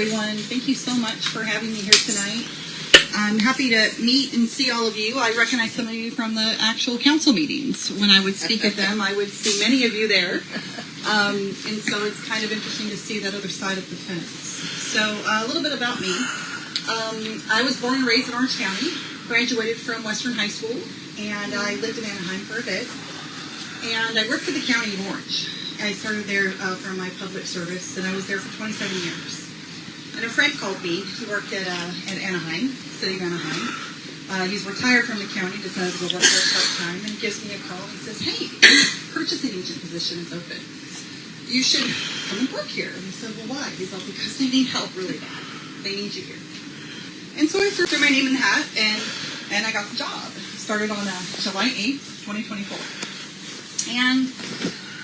everyone. Thank you so much for having me here tonight. I'm happy to meet and see all of you. I recognize some of you from the actual council meetings. When I would speak at them, I would see many of you there. And so it's kind of interesting to see that other side of the fence. So a little bit about me. I was born and raised in Orange County, graduated from Western High School, and I lived in Anaheim for a bit. And I worked for the county of Orange. I started there for my public service, and I was there for 27 years. And a friend called me. He worked at Anaheim, city of Anaheim. He's retired from the county, decided to go work there part-time, and gives me a call and says, hey, purchasing agent position is open. You should come and work here. And I said, well, why? He's like, because they need help really bad. They need you here. And so I threw my name in the hat, and I got the job. Started on July 8th, 2024. And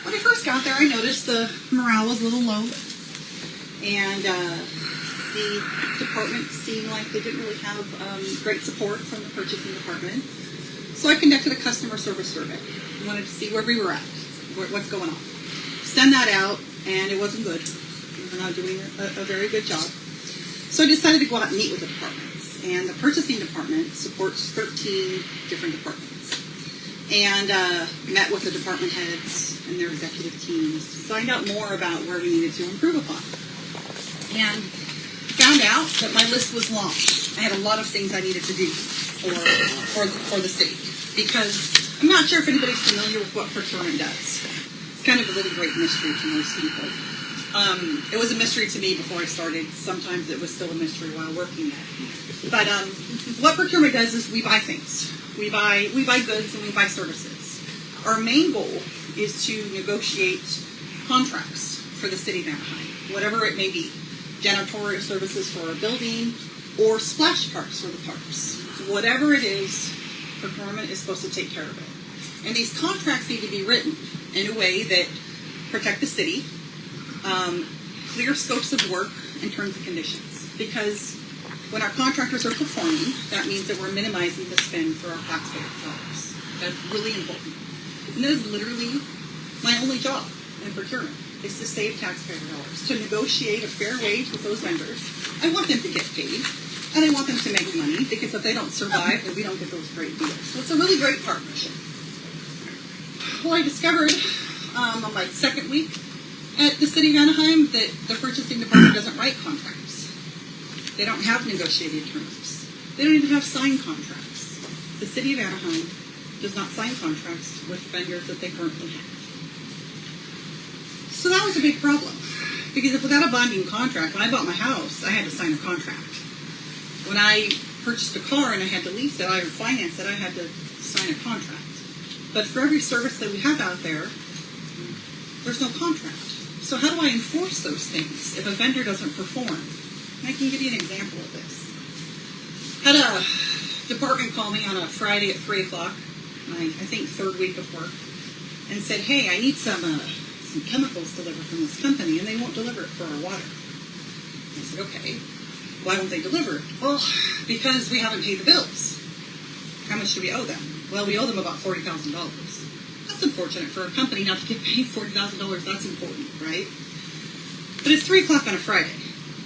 when I first got there, I noticed the morale was a little low, and the department seemed like they didn't really have great support from the purchasing department. So I conducted a customer service survey. I wanted to see where we were at, what's going on. Send that out, and it wasn't good. We were not doing a very good job. So I decided to go out and meet with the departments. And the purchasing department supports 13 different departments. And met with the department heads and their executive teams to find out more about where we needed to improve upon. And found out that my list was long. I had a lot of things I needed to do for the city, because I'm not sure if anybody's familiar with what procurement does. It's kind of a really great mystery to most people. It was a mystery to me before I started. Sometimes it was still a mystery while working there. But what procurement does is we buy things. We buy goods and we buy services. Our main goal is to negotiate contracts for the city of Anaheim, whatever it may be. Janitorial services for our building, or splash parks for the parks. Whatever it is, procurement is supposed to take care of it. And these contracts need to be written in a way that protect the city, clear scopes of work, and terms and conditions. Because when our contractors are performing, that means that we're minimizing the spend for our taxpayer dollars. That's really important. And that is literally my only job in procurement, is to save taxpayer dollars, to negotiate a fair wage with those vendors. I want them to get paid, and I want them to make money, because if they don't survive, then we don't get those great deals. So it's a really great partnership. Well, I discovered on my second week at the city of Anaheim that the purchasing department doesn't write contracts. They don't have negotiated terms. They don't even have signed contracts. The city of Anaheim does not sign contracts with vendors that they currently have. So that was a big problem, because if without a binding contract, when I bought my house, I had to sign a contract. When I purchased a car and I had to lease it, I would finance it, I had to sign a contract. But for every service that we have out there, there's no contract. So how do I enforce those things if a vendor doesn't perform? And I can give you an example of this. Had a department call me on a Friday at 3 o'clock, my, I think, third week of work, and said, hey, I need some chemicals delivered from this company, and they won't deliver it for our water. I said, okay, why won't they deliver it? Well, because we haven't paid the bills. How much do we owe them? Well, we owe them about $40,000. That's unfortunate for a company not to get paid $40,000. That's important, right? But it's 3 o'clock on a Friday.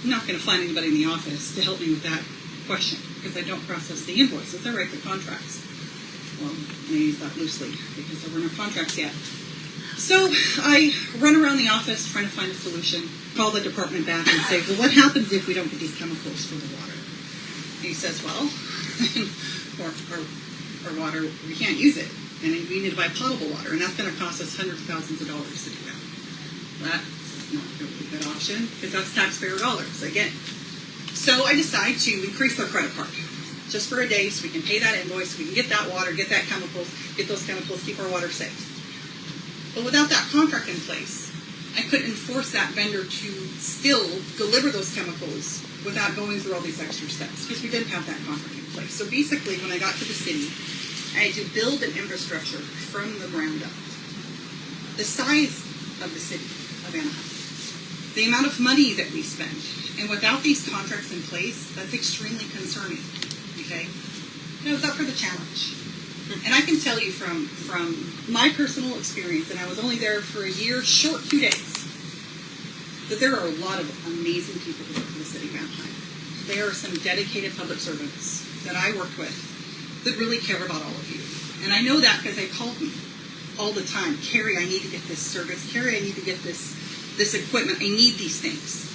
I'm not going to find anybody in the office to help me with that question, because I don't process the invoices. I write the contracts. Well, I use that loosely, because there were no contracts yet. So I run around the office trying to find a solution, call the department back and say, well, what happens if we don't get these chemicals for the water? And he says, well, our water, we can't use it, and we need to buy potable water, and that's going to cost us hundreds of thousands of dollars to do that. That's not a really good option, because that's taxpayer dollars, again. So I decide to increase their credit card, just for a day, so we can pay that invoice, we can get that water, get that chemicals, get those chemicals, keep our water safe. But without that contract in place, I couldn't enforce that vendor to still deliver those chemicals without going through all these extra steps, because we didn't have that contract in place. So basically, when I got to the city, I had to build an infrastructure from the ground up. The size of the city of Anaheim, the amount of money that we spend, and without these contracts in place, that's extremely concerning, okay? I was up for the challenge. And I can tell you from my personal experience, and I was only there for a year, short 2 days, that there are a lot of amazing people who work for the city of Anaheim. There are some dedicated public servants that I worked with that really care about all of you. And I know that because they called me all the time. Kari, I need to get this service. Kari, I need to get this equipment. I need these things.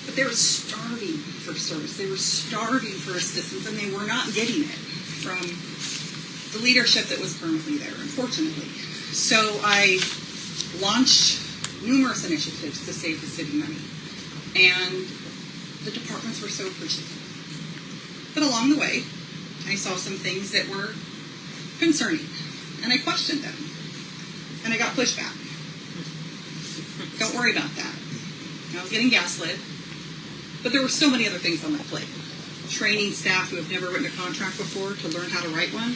But they were starving for service. They were starving for assistance, and they were not getting it from the leadership that was currently there, unfortunately. So I launched numerous initiatives to save the city money. And the departments were so appreciative. But along the way, I saw some things that were concerning. And I questioned them. And I got pushback. Don't worry about that. I was getting gaslit. But there were so many other things on my plate. Training staff who have never written a contract before to learn how to write one.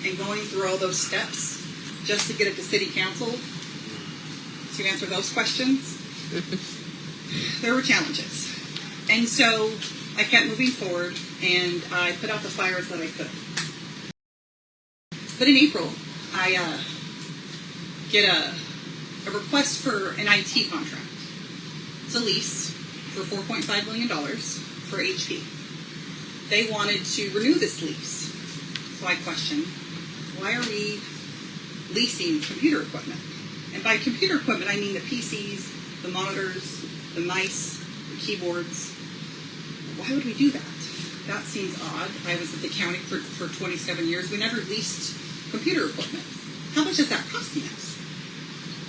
And going through all those steps just to get it to city council to answer those questions. There were challenges. And so I kept moving forward, and I put out the fires that I could. But in April, I get a request for an IT contract. It's a lease for $4.5 million for HP. They wanted to renew this lease. So I questioned, why are we leasing computer equipment? And by computer equipment, I mean the PCs, the monitors, the mice, the keyboards. Why would we do that? That seems odd. I was at the county for 27 years. We never leased computer equipment. How much is that costing us?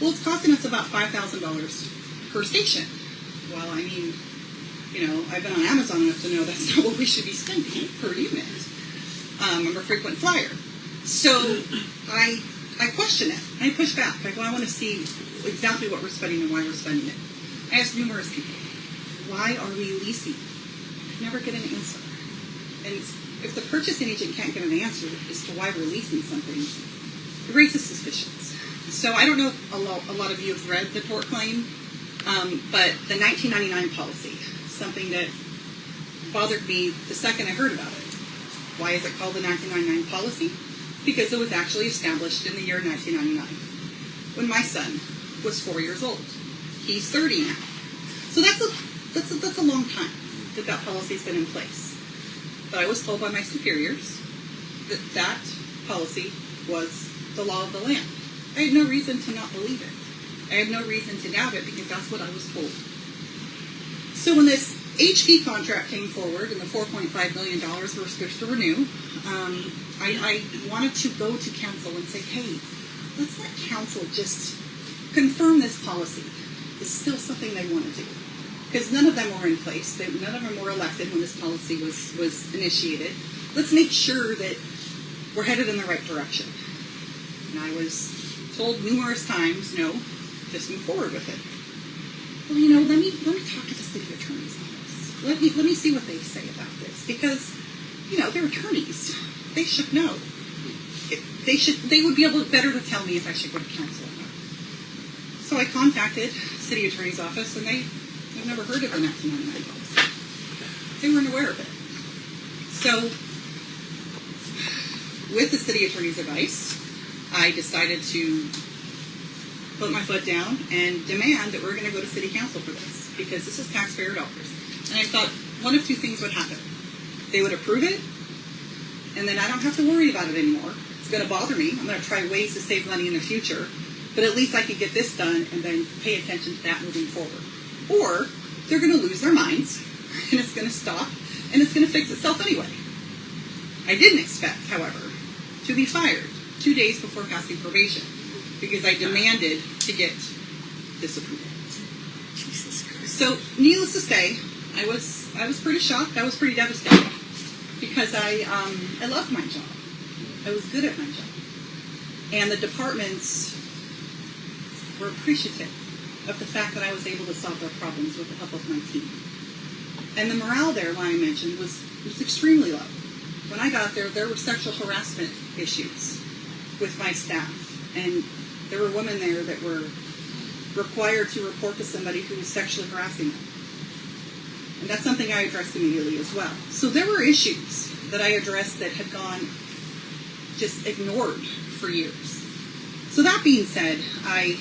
Well, it's costing us about $5,000 per station. Well, I mean, I've been on Amazon enough to know that's not what we should be spending per unit. I'm a frequent flyer. So I question it. I push back. I go, I want to see exactly what we're spending and why we're spending it. I asked numerous people, why are we leasing? I never get an answer. And if the purchasing agent can't get an answer as to why we're leasing something, it raises suspicions. So I don't know if a lot of you have read the tort claim, but the 1999 policy, something that bothered me the second I heard about it. Why is it called the 1999 policy? Because it was actually established in the year 1999, when my son was 4 years old. He's 30 now. So that's a long time that policy's been in place. But I was told by my superiors that policy was the law of the land. I had no reason to not believe it. I had no reason to doubt it because that's what I was told. So when this HP contract came forward and the $4.5 million were supposed to renew, I wanted to go to council and say, hey, let's let council just confirm this policy is still something they want to do. Because none of them were in place. None of them were elected when this policy was initiated. Let's make sure that we're headed in the right direction. And I was told numerous times, no, just move forward with it. Well, let me talk to the city attorney's office. Let me see what they say about this. Because, they're attorneys. They should know. They would be able better to tell me if I should go to council or not. So I contacted city attorney's office, and they've never heard of the 1999 policy. They weren't aware of it. So, with the city attorney's advice, I decided to put my foot down and demand that we're going to go to city council for this, because this is taxpayer dollars. And I thought one of two things would happen. They would approve it, and then I don't have to worry about it anymore. It's going to bother me. I'm going to try ways to save money in the future, but at least I could get this done and then pay attention to that moving forward. Or they're going to lose their minds, and it's going to stop, and it's going to fix itself anyway. I didn't expect, however, to be fired 2 days before passing probation, because I demanded to get this approval. Jesus Christ. So, needless to say, I was pretty shocked. I was pretty devastated, because I loved my job. I was good at my job. And the departments were appreciative of the fact that I was able to solve their problems with the help of my team. And the morale there, like I mentioned, was extremely low. When I got there, there were sexual harassment issues with my staff. And there were women there that were required to report to somebody who was sexually harassing them. And that's something I addressed immediately as well. So there were issues that I addressed that had gone just ignored for years. So that being said, I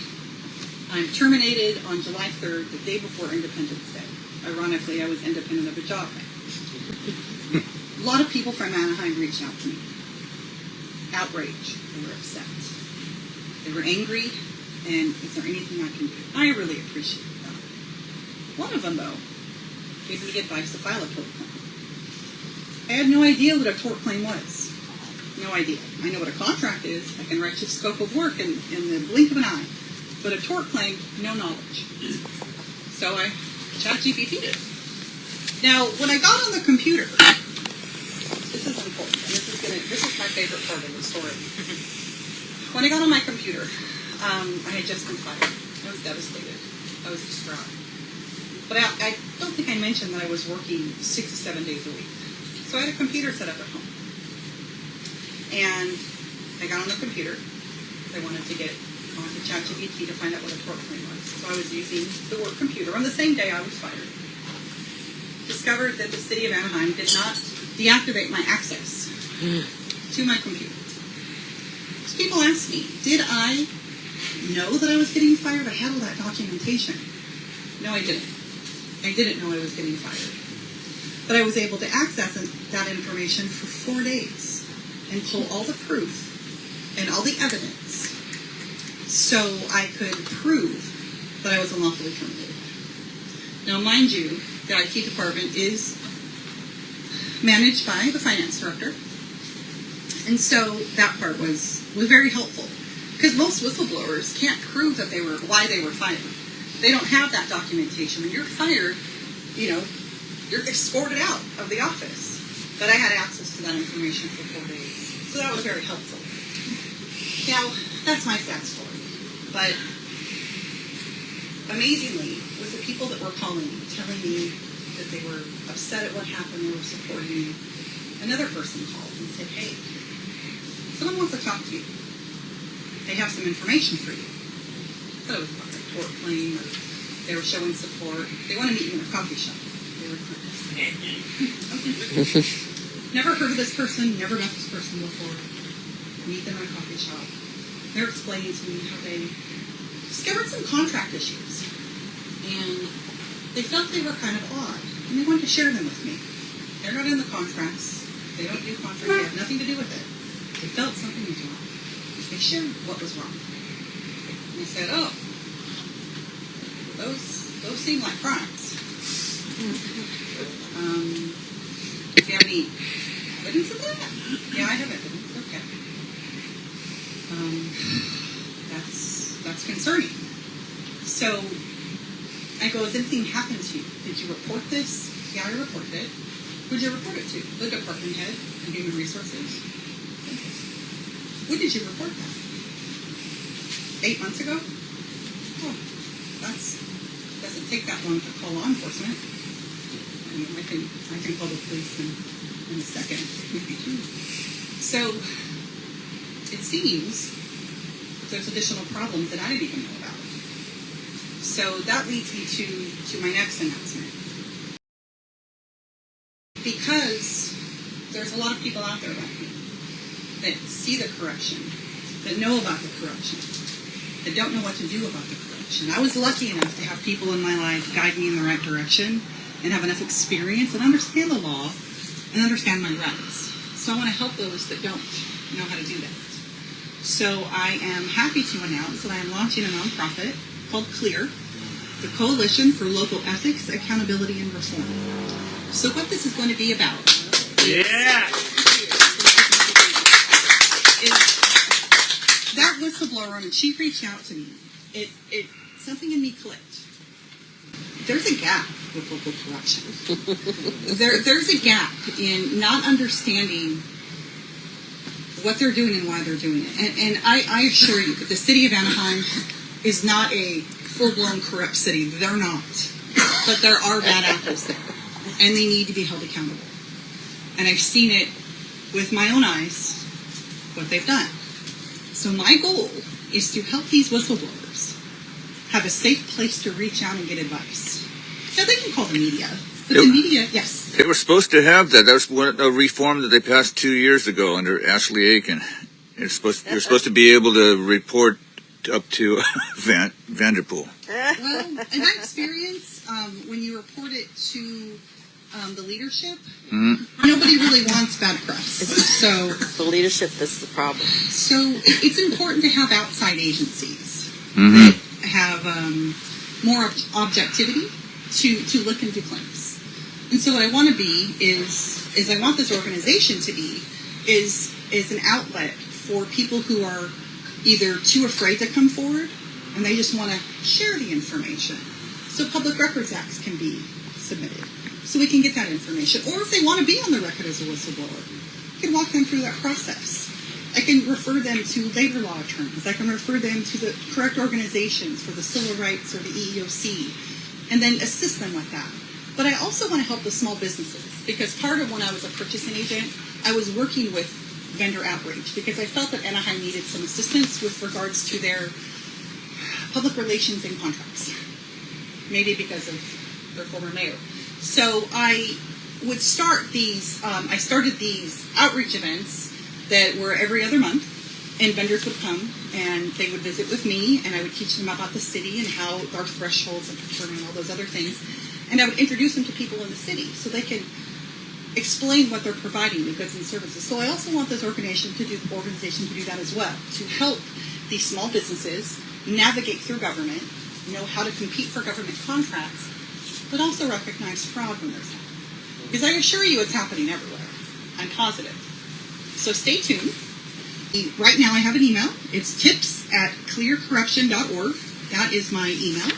I'm terminated on July 3rd, the day before Independence Day. Ironically, I was independent of a job. A lot of people from Anaheim reached out to me. Outraged. They were upset. They were angry, and is there anything I can do? I really appreciate that. One of them, though, gave me advice to file a tort claim. I had no idea what a tort claim was. No idea. I know what a contract is. I can write you a scope of work in the blink of an eye. But a tort claim, no knowledge. So I ChatGPT'd it. Now, when I got on the computer, this is important, and this is my favorite part of the story. When I got on my computer, I had just been fired. I was devastated. I was distraught. But I don't think I mentioned that I was working 6 to 7 days a week. So I had a computer set up at home. And I got on the computer. I wanted to get onto ChatGPT to find out what a tort claim was. So I was using the work computer. On the same day I was fired, discovered that the city of Anaheim did not deactivate my access to my computer. So people asked me, did I know that I was getting fired? I had all that documentation. No, I didn't. I didn't know I was getting fired. But I was able to access that information for 4 days and pull all the proof and all the evidence so I could prove that I was unlawfully terminated. Now, mind you, the IT department is managed by the finance director, and so that part was very helpful, because most whistleblowers can't prove that why they were fired. They don't have that documentation. When you're fired, you're escorted out of the office. But I had access to that information for 4 days, so that was very helpful. Now, that's my sad story. But amazingly, with the people that were calling me, telling me that they were upset at what happened, they were supporting me, another person called and said, hey, someone wants to talk to you. They have some information for you. So it was about a tort claim, or they were showing support. They want to meet you in a coffee shop. They were okay. Never heard of this person, never met this person before. Meet them in a coffee shop. They're explaining to me how they discovered some contract issues, and they felt they were kind of odd, and they wanted to share them with me. They're not in the contracts. They don't do contracts. They have nothing to do with it. They felt something was wrong. They shared what was wrong. And they said, oh, those seem like crimes. Do you have any evidence of that? Yeah, I have evidence. Okay. That's concerning. So I go, has anything happened to you? Did you report this? Yeah, I reported it. Who'd you report it to? The department head and human resources. When did you report that? 8 months ago? Oh, doesn't take that long to call law enforcement. I can call the police in a second. So it seems there's additional problems that I didn't even know about. So that leads me to my next announcement. Because there's a lot of people out there like me that see the corruption, that know about the corruption, that don't know what to do about the corruption. I was lucky enough to have people in my life guide me in the right direction and have enough experience and understand the law and understand my rights. So I want to help those that don't know how to do that. So I am happy to announce that I am launching a nonprofit called C.L.E.A.R, the Coalition for Local Ethics, Accountability, and Reform. So what this is going to be about is that whistleblower, and she reached out to me. It something in me clicked. There's a gap with local corruption. There's a gap in not understanding what they're doing and why they're doing it. And I assure you that the city of Anaheim is not a full-blown corrupt city. They're not. But there are bad apples there. And they need to be held accountable. And I've seen it with my own eyes, what they've done. So my goal is to help these whistleblowers have a safe place to reach out and get advice. Now, they can call the media. But the media, yes. They were supposed to have that. That was a reform that they passed 2 years ago under Ashley Aiken. You're supposed to be able to report up to Vanderpool. Well, in my experience, when you report it to the leadership, nobody really wants bad press. So the leadership that's the problem. So it's important to have outside agencies that have more objectivity to look into claims. And so what I want to be is I want this organization to be is an outlet for people who are either too afraid to come forward and they just want to share the information. So Public Records Acts can be submitted so we can get that information. Or if they want to be on the record as a whistleblower, I can walk them through that process. I can refer them to labor law attorneys. I can refer them to the correct organizations for the civil rights or the EEOC and then assist them with that. But I also want to help the small businesses because part of when I was a purchasing agent, I was working with vendor outreach because I felt that Anaheim needed some assistance with regards to their public relations and contracts. Maybe because of their former mayor. So I would start these, I started these outreach events that were every other month, and vendors would come and they would visit with me, and I would teach them about the city and how our thresholds and procurement and all those other things. And I would introduce them to people in the city so they can explain what they're providing, the goods and services. So I also want this organization to do that as well, to help these small businesses navigate through government, know how to compete for government contracts, but also recognize fraud when there's happening. Because I assure you it's happening everywhere. I'm positive. So stay tuned. Right now I have an email. It's tips@clearcorruption.org. That is my email.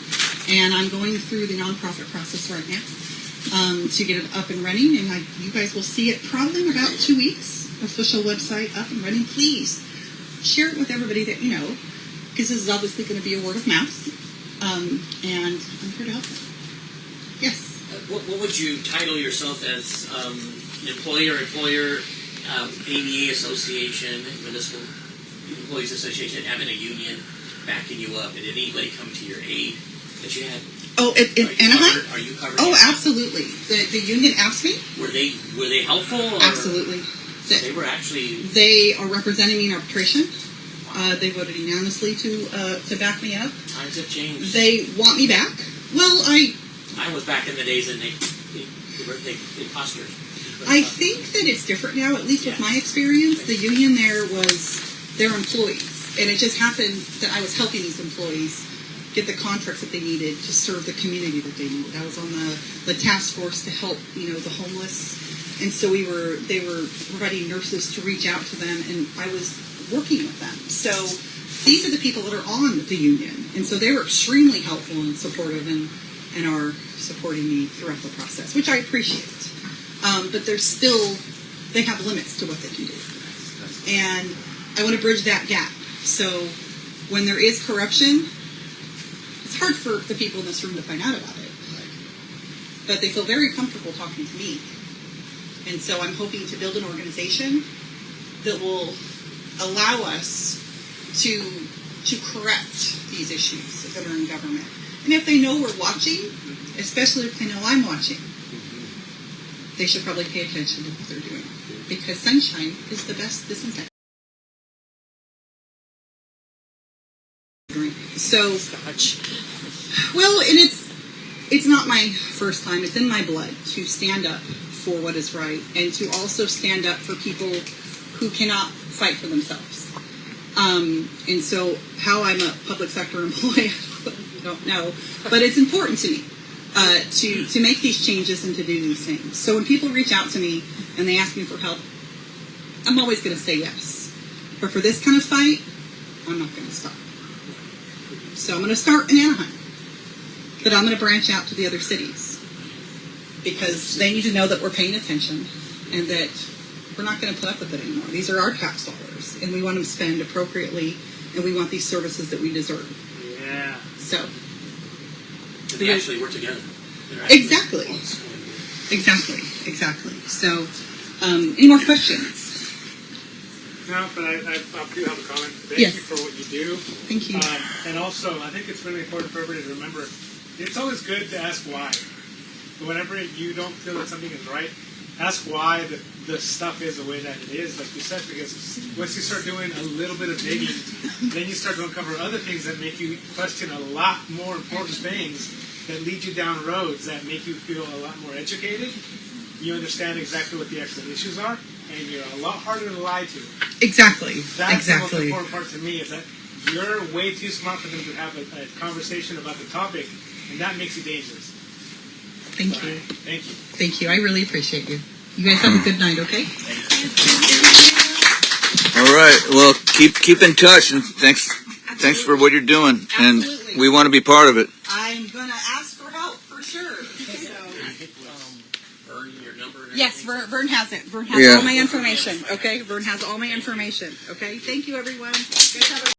And I'm going through the nonprofit process right now to get it up and running. And you guys will see it probably in about 2 weeks. Official website up and running. Please share it with everybody that you know, because this is obviously going to be a word of mouth. And I'm here to help them. Yes. What would you title yourself as? Employer, ABA Association, Municipal Employees Association, having a union backing you up, and did anybody come to your aid that you had? Oh, in Anaheim? Are you covered? Oh, absolutely. The union asked me. Were they helpful? Or? Absolutely. They were actually. They are representing me in arbitration. They voted unanimously to back me up. Times have changed. They want me back. Well, I was back in the days and they postured. I think that it's different now, at least with my experience. The union there was their employees. And it just happened that I was helping these employees get the contracts that they needed to serve the community that they needed. I was on the task force to help, the homeless. And so they were providing nurses to reach out to them, and I was working with them. So these are the people that are on the union. And so they were extremely helpful and supportive and are supporting me throughout the process, which I appreciate. But they have limits to what they can do. And I want to bridge that gap. So when there is corruption, it's hard for the people in this room to find out about it. But they feel very comfortable talking to me. And so I'm hoping to build an organization that will allow us to correct these issues that are in government. And if they know we're watching, especially if they know I'm watching, they should probably pay attention to what they're doing. Because sunshine is the best disinfectant. So, well, and it's not my first time. It's in my blood to stand up for what is right and to also stand up for people who cannot fight for themselves. And so how I'm a public sector employee, I don't know. But it's important to me to make these changes and to do these things. So when people reach out to me and they ask me for help, I'm always going to say yes. But for this kind of fight, I'm not going to stop. So I'm going to start in Anaheim. But I'm going to branch out to the other cities. Because they need to know that we're paying attention and that we're not going to put up with it anymore. These are our tax dollars. And we want them spent appropriately. And we want these services that we deserve. Yeah. So. They actually work together. Exactly. So, any more questions? No, but I do have a comment. Thank Yes. you for what you do. Thank you. And also, I think it's really important for everybody to remember, it's always good to ask why. But whenever you don't feel that something is right, That's why the stuff is the way that it is, like you said, because once you start doing a little bit of digging, then you start to uncover other things that make you question a lot more important things that lead you down roads that make you feel a lot more educated. You understand exactly what the actual issues are, and you're a lot harder to lie to. Exactly. That's the most Exactly. important part to me, is that you're way too smart for them to have a conversation about the topic, and that makes you dangerous. Thank So, you. Thank you. Thank you. I really appreciate you. You guys have a good night, okay? All right. Well, keep in touch, and thanks for what you're doing, and Absolutely. we want to be part of it. I'm going to ask for help for sure. Vern, your number. And Yes, everything? Vern has it. Vern has Yeah. all my information, okay? Vern has all my information, okay? Thank you, everyone. You guys have a